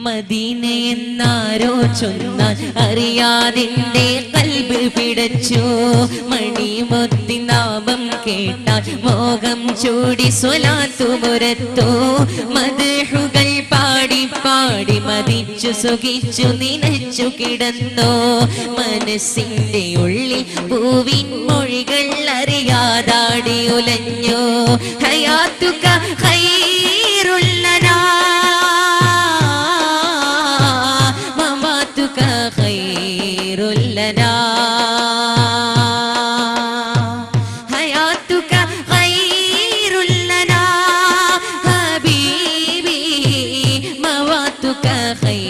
Medina എന്നാരോ ചൊന്നാൽ അറിയാതിന്റെ കൽബ് പിടച്ചു. മണിമൊത്തി നാമം കേട്ടാൽ മോഹം ചൂടി സ്വലാത്തു മുരത്തു. മദ്ഹുകൾ പാടി പാടി മതിച്ചു സുഖിച്ചു നിനച്ചു കിടന്നു. മനസ്സിന്റെ ഉള്ളിൽ പൂവിൻ മൊഴികൾ അറിയാതാടി ഉലഞ്ഞു. ഹയാത്തുക ഖൈറുൽ ലനാ മമാതുക ഖൈറുൽ ലനാ ഹയാതുക ഖൈറുൽ ലനാ ഹബീബി മമാതുക ഖൈറുൽ